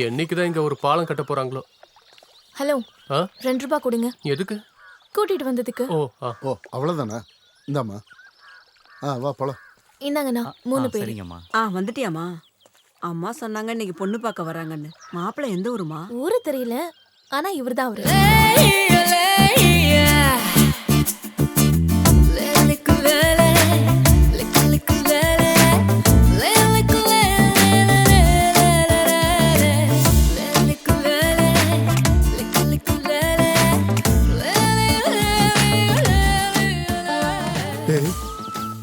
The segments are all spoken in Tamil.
என்னைக்குதான் இங்க ஒரு பாலம் கட்ட போறாங்களோ. ஹலோ, ஆ? ₹2 கொடுங்க. எதுக்கு? கூட்டிட்டு வந்ததுக்கு. ஓ ஆ. ஓ அவ்வளோதானா? இந்தாம்மா. வா போலாம். இந்தாங்கண்ணா, 3 பேர். சரிங்கம்மா. வந்துட்டியாம்மா? அம்மா சொன்னாங்க இன்னைக்கு பொண்ணு பார்க்க வராங்கன்னு. மாப்பிள்ளை எந்த ஊருமா? ஊரு தெரியல, ஆனா இவர்தான் அவரு. டேய்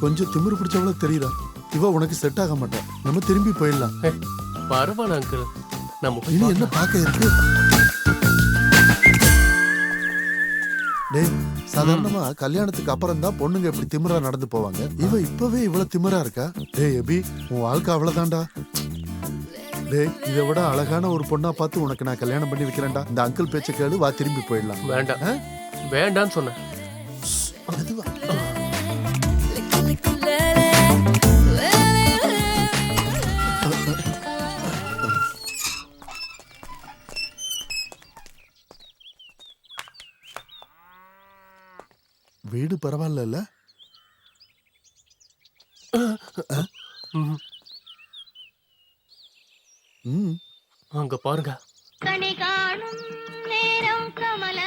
கொஞ்சம் திமிரு பிடிச்சவள தெரியுதா? இவ உனக்கு செட் ஆக மாட்டா. நம்ம திரும்பி போயிடலாம். பரவாயில்ல அங்கிள், நம்ம போய் இனி என்ன பார்க்கலாம். பார்க்க இருக்கு? டேய் சாதாரணமா கல்யாணத்துக்கு அப்புறம் தான் பொண்ணுங்க இப்படி திமிரா நடந்து போவாங்க. இவ இப்பவே இவ்வளவு திமிரா இருக்கா? டேய் எபி, உன் வாழ்க்கை அவ்வளவுதான்டா. டேய் இதை விட அழகான ஒரு பொண்ணா பார்த்து உனக்கு நான் கல்யாணம் பண்ணி வைக்கிறேன்டா. இந்த அங்கிள் பேச்ச கேளு, வா திரும்பி போயிடலாம். வேண்டாம், வேண்டான்னு சொன்னேன். மெதுவா. வீடு பரவாயில்ல. ம், ம் அங்க பாருங்க. கனி காணும் நேரம் கமல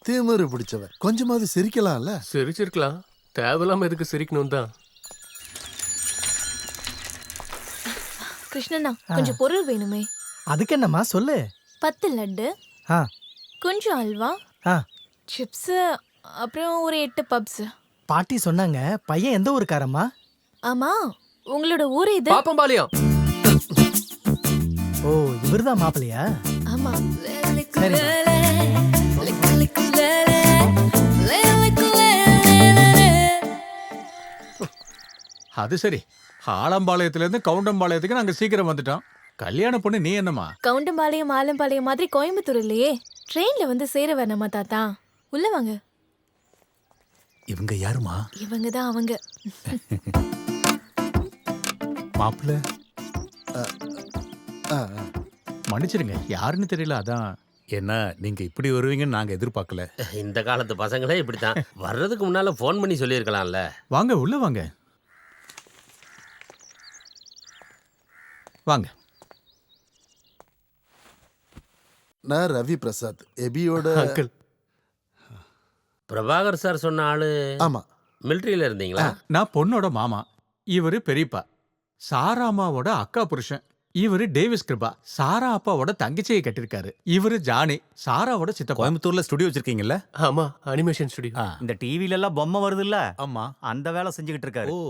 திமிரு பிடிச்சவ. கொஞ்சமாவது சிரிக்கலாம்ல. சிரிச்சிருக்கலாம், தேவையில்லாம எதுக்கு சிரிக்கணும் தான். கிருஷ்ணண்ணா, கொஞ்சம் பொருள் வேணுமே. அதுக்கு என்னம்மா சொல்லு. 10 லட்டு, ஆ கொஞ்சம் அல்வா, ஆ சிப்ஸ், அப்புறம் ஒரு 8 பப்ஸ். பாட்டி சொன்னாங்க பையன் எந்த ஊருக்காரம்மா? ஆமா, உங்களோட ஊர் இது? பாப்பம்பாளையம். ஓ இவர்தான் மாப்பிள்ளையா? ஆமா. சரி. அது சரி, ஆலம்பாளையத்துல இருந்து கவுண்டம்பாளையத்துக்கு நாங்க சீக்கிரம் வந்துட்டோம். கல்யாண பொண்ணு நீ என்னம்மா? கவுண்டம்பாளையம் ஆலம்பாளையம் மாதிரி கோயம்புத்தூர் இல்லையே. ட்ரெயின்ல வந்து சேர வேணாமா தாத்தா? உள்ள வாங்க. இவங்க யாருமா? இவங்க தான் அவங்க. மாப்பிள்ள ஆ, மன்னிச்சிருங்க, யாருன்னு தெரியல, அதான். என்ன நீங்க இப்படி வருவீங்கன்னு நாங்க எதிர்பார்க்கல. இந்த காலத்து பசங்களே இப்படித்தான். வர்றதுக்கு முன்னால ஃபோன் பண்ணி சொல்லியிருக்கலாம்ல. வாங்க உள்ள வாங்க. வாங்க. நான் ரவி பிரசாத், எபியோட அங்கிள், பிரபாகர் சார் சொன்ன ஆளு ஆமா. மிலிட்ரியில இருந்தீங்களா? நான் பொண்ணோட மாமா, இவரு பெரியப்பா. சாரா அம்மாவோட அக்கா புருஷன். இவரு டேவிஸ் கிருபா, சாரா அப்பாவோட தங்கச்சியை கட்டிருக்காரு. இவரு ஜானி, சாராவோட சித்தப்பா. கோயம்புத்தூர்ல ஸ்டுடியோ வச்சிருக்கீங்கல்ல? ஆமா, அனிமேஷன் ஸ்டுடியோ. இந்த டிவில எல்லாம் பொம்மை வருதுல்ல? ஆமா. அந்த வேலை செஞ்சுக்கிட்டு இருக்காரு. ஓ,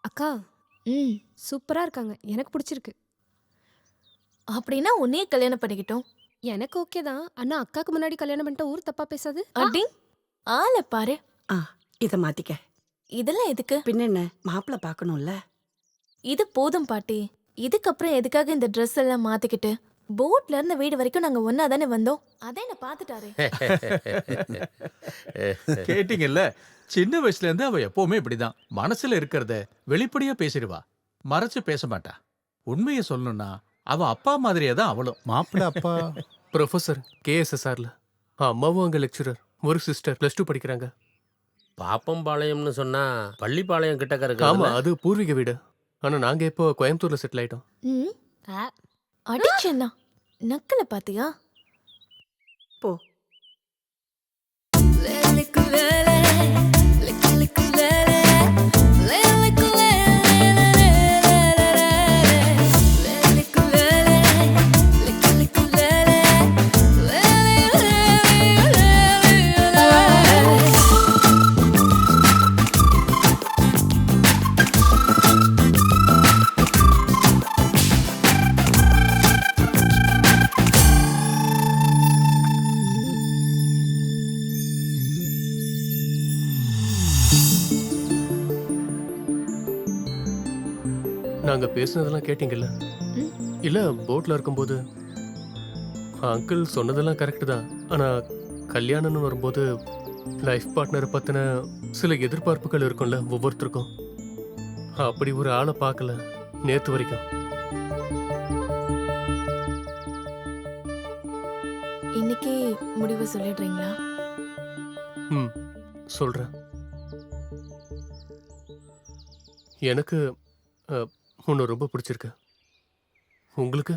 அக்கா ம், சூப்பரா இருக்காங்க, எனக்கு பிடிச்சிருக்கு. அப்படின்னா உன்னையே கல்யாணம் பண்ணிக்கிட்டோம். எனக்கு ஓகே தான். ஆனா அக்காக்கு முன்னாடி கல்யாணம் பண்ணிட்ட ஊர் தப்பா பேசாது. அடி ஆளை பாரு. இதை மாத்திக்க. இதெல்லாம் எதுக்கு? பின்ன என்ன, மாப்பிள்ளை பார்க்கணும்ல. இது போதும் பாட்டி. இதுக்கப்புறம் எதுக்காக இந்த ட்ரெஸ் எல்லாம் மாத்திக்கிட்டு? போட்ல இருந்து வீடு வரைக்கும் நாங்க ஒன்னா தானே வந்தோம். அதை என்ன பாத்துட்டாரு. கேட்டீங்கல்ல, சின்ன வயசுல இருந்து அவ எப்பவுமே இப்படிதான். மனசுல இருக்கிறத வெளிப்படையா பேசிடுவா, மறைச்சு பேச மாட்டா. உண்மையை சொல்லணும்னா அவ அப்பா மாதிரியே தான் அவளும். மாப்பிள்ள அப்பா ப்ரொஃபசர் KSSRல. அம்மாவும் அங்க லெக்சரர். ஒரு சிஸ்டர் +2 படிக்கிறாங்க. பாப்பம்பாளையம்னு சொன்னா பள்ளிப்பாளையம் கிட்டக்க ஆமா, இருக்கு. அது பூர்வீக வீடு. ஆனா நாங்க இப்போ கோயம்புத்தூர்ல செட்டில் ஆயிட்டோம். ம், அடிச்சேன்னா நக்கல பாத்தியா? போ. நாங்க பேசுனதெல்லாம் கேட்டீங்கல்ல? ம். இல்ல போட்ல இருக்கும்போது அங்கிள் சொன்னதெல்லாம் கரெக்ட் தான். ஆனா கல்யாணம்னு வரும்போது லைஃப் பார்ட்னரை பத்தின சில எதிர்பார்ப்புகள் இருக்கும்ல ஒவ்வொருத்தருக்கும். அப்படி ஒரு ஆளை பார்க்கல நேத்து வரைக்கும். இன்னைக்கு முடிவு சொல்லிடுறீங்களா? ம் சொல்றேன். எனக்கு உன்னை ரொம்ப பிடிச்சிருக்கு. உங்களுக்கு?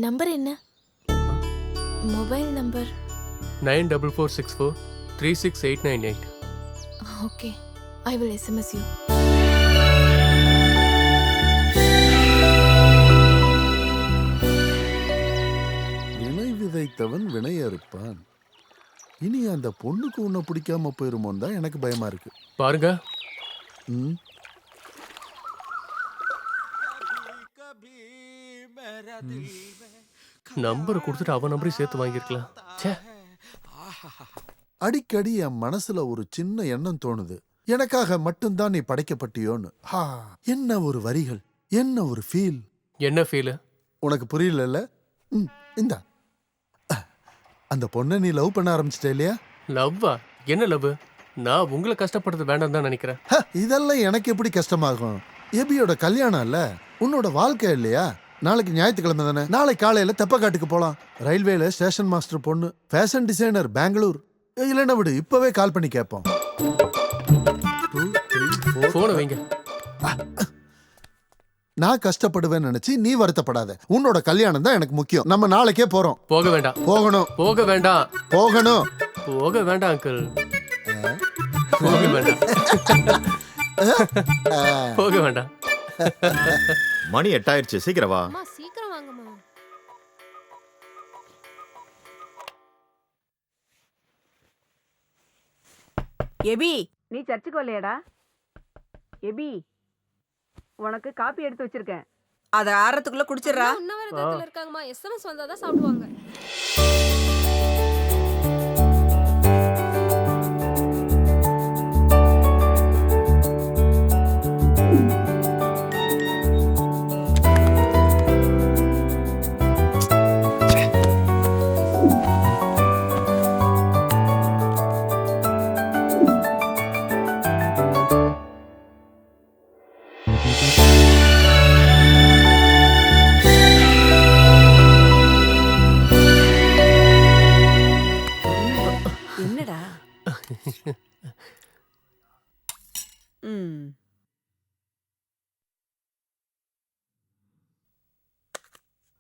நம்பர் என்ன? Mobile number 9446436898. Okay, I will SMS you. வினை விதைத்தவன் வினை அறுப்பான். இனி அந்த பொண்ணுக்கு உன்னை பிடிக்காம போயிருமோன்னு தான் எனக்கு பயமா இருக்கு. பாருங்க, ம். நம்பர் கொடுத்துட்டு அவன் நம்பரையும் சேர்த்து வாங்கியிருக்கலாம். ச்சே. அடிக்கடி என் மனசுல ஒரு சின்ன எண்ணம் தோணுது. எனக்காக மட்டும்தான் நீ படைக்கப்பட்டியோன்னு. ஹா, என்ன ஒரு வரிகள், என்ன ஒரு ஃபீல். என்ன ஃபீல்? உனக்கு புரியல? இந்தா, அந்த பொண்ணை நீ லவ் பண்ண ஆரம்பிச்சிட்ட இல்லையா? லவ்வா? என்ன லவ்? நான் உங்களை கஷ்டப்படுறது வேண்டாம் தான் நினைக்கிறேன். இதெல்லாம் எனக்கு எப்படி கஷ்டமாகும்? எபியோட கல்யாணம் இல்ல, உன்னோட வாழ்க்கை இல்லையா? நாளைக்கு ஞாயிற்றுக்கிழமை தானே. நாளை காலையில தெப்பக்காட்டுக்கு போலாம். ரயில்வேல ஸ்டேஷன் மாஸ்டர் பொண்ணு, ஃபேஷன் டிசைனர், பெங்களூர். இல்லைன்னா விடு, இப்பவே கால் பண்ணி கேட்போம். போனை வைங்க. நான் கஷ்டப்படுவேன்னு நினைச்சு நீ வருத்தப்படாத. உன்னோட கல்யாணம் தான் எனக்கு முக்கியம். நம்ம நாளைக்கே போறோம். போக வேண்டாம். போகணும். போக வேண்டாம். போகணும். போக வேண்டாம் அங்கிள். போக வேண்டாம். போக வேண்டாம். மணி 8 ஆயிடுச்சு, சீக்கிரம் வா. அம்மா சீக்கிரம் வாங்கம்மா. எபி, நீ சர்ச்சுக்கு வரலையாடா? எபி, உனக்கு காப்பி எடுத்து வச்சிருக்கேன். அதை ஆறத்துக்குள்ள குடிச்சிடுறா. உண்ணாவிரதத்துல இருக்காங்கம்மா. எஸ்எம்எஸ் வந்தாதான் சாப்பிடுவாங்க. என்னடா? ம்.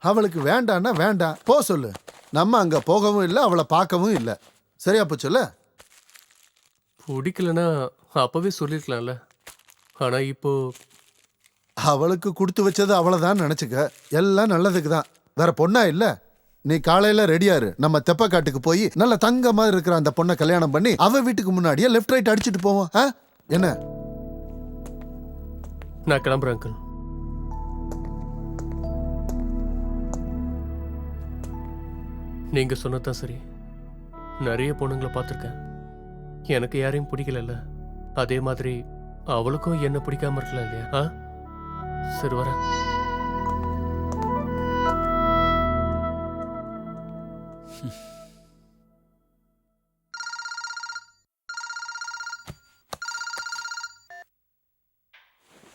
அவளுக்கு வேண்டான்னா வேண்டாம், போ சொல்லு. நம்ம அங்க போகவும் இல்லை, அவளை பார்க்கவும் இல்லை. சரியா போச்சுல்ல? பிடிக்கலன்னா அப்பவே சொல்லிருக்கலாம்ல. ஆனா இப்போ அவளுக்கு கொடுத்து வச்சது அவளைதான் நினைச்சுக்க. எல்லாம் நல்லதுக்கு தான். வேற பொண்ணா இல்ல? நீ காலையில ரெடியாரு, நம்ம தெப்பக்காட்டுக்கு போய் நல்ல தங்கமா இருக்கிற அந்த பொண்ணை கல்யாணம் பண்ணி அவ வீட்டுக்கு முன்னாடியே லெஃப்ட் ரைட் அடிச்சுட்டு போவோம். என்ன? நான் கிளம்புறேன் அங்கிள். நீங்க சொன்னதான் சரி. நிறைய பொண்ணுங்களை பார்த்துருக்கேன். எனக்கு யாரையும் பிடிக்கல. அதே மாதிரி அவளுக்கும் என்ன பிடிக்காம இருக்கலாம் இல்லையா? சரி வரேன்.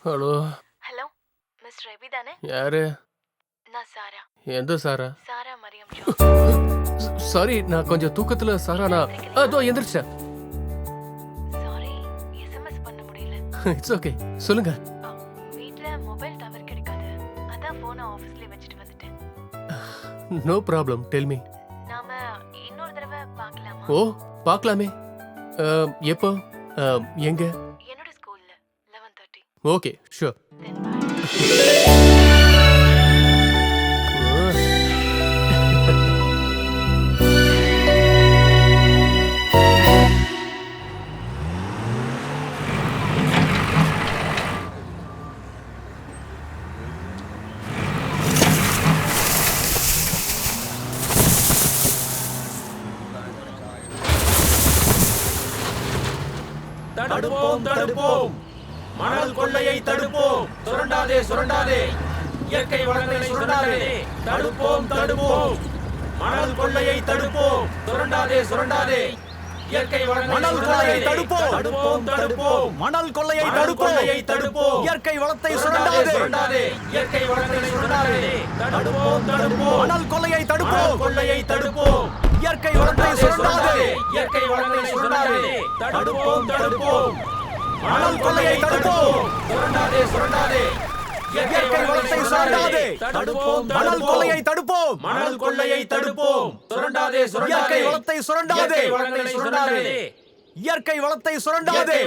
ஹலோ. ஹலோ, மிஸ்டர் எபி தானே? யாரு? நான் சாரா. எந்த சாரா? சாரா மரியம். சாரி, நான் கொஞ்சம் தூக்கத்துல சாரா. நான் அதோ எந்திரிச்சேன். சாரி, எஸ்எம்எஸ் பண்ண முடியல. இட்ஸ் ஓகே, சொல்லுங்க. வீட்ல மொபைல் டவர் கிடைக்காது. அதான் போனை ஆபீஸ்ல வச்சிட்டு வந்துட்டேன். No problem, tell me. நாம இன்னொரு தடவை பார்க்கலாமா? ஓ, பார்க்கலாமே. எப்போ? எங்க? என்னோட ஸ்கூல்ல 11:30. Okay, sure. Then bye. தடுப்போம் தடுப்போம் மணல் கொள்ளையை தடுப்போம் சுரண்டாதே சுரண்டாதே இயற்கை வளங்களை சுரண்டாதே தடுப்போம் தடுப்போம் மணல் கொள்ளையை தடுப்போம் சுரண்டாதே சுரண்டாதே இயற்கை மணல் கொள்ளையை தடுப்போம் தடுப்போம் தடுப்போம் மணல் கொள்ளையை தடுப்போம் இயற்கை வளத்தை சுரண்டாதே இயற்கை வளங்களை சுரண்டாதே தடுப்போம் தடுப்போம் மணல் கொள்ளையை தடுப்போம் இயற்கை வளத்தை சுரண்டாதே இயற்கை வளங்களை சுரண்டாதே தடுப்போம் தடுப்போம் மணல் கொள்ளையை தடுப்போம் சுரண்டாதே சுரண்டாதே இயற்கை வளத்தை சுரண்டாதே தடுப்போம் மணல் கொள்ளையை தடுப்போம் மணல் கொள்ளையை தடுப்போம் சுரண்டாதே சுரண்டாதே இயற்கை வளத்தை சுரண்டாதே இயற்கை வளத்தை சுரண்டாதே